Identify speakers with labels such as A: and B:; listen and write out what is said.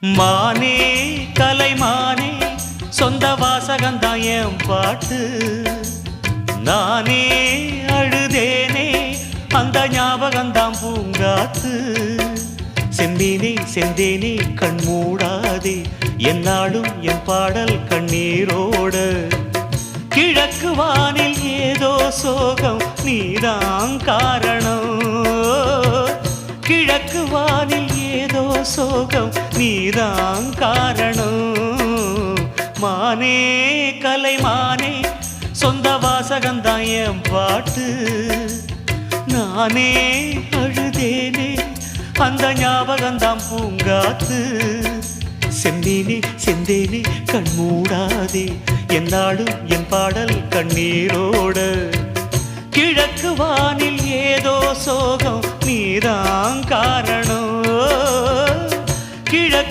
A: மானே கலைமானே சொந்த வாசகந்தான் என் பாட்டு. நானே அழுதேனே அந்த ஞாபகந்தான் பூங்காத்து. செந்தேனே செந்தேனே கண் மூடாதே என்னாலும் என் பாடல் கண்ணீரோட. கிழக்கு வானில் ஏதோ சோகம் நீதான் காரணம். கிழக்கு வானில் ஏதோ சோகம் நீதான் காரணம். மானே கலைமானே சொந்த வாசகந்தான் என் பாட்டு. நானே அழுதேனே அந்த ஞாபகந்தான் பூங்காத்து. செந்தேனே செந்தேனே கண் மூடாதே என்னாலும் என் பாடல் கண்ணீரோட. கிழக்கு வானில் ஏதோ சோகம் நீதான் காரணம். கிழக்கு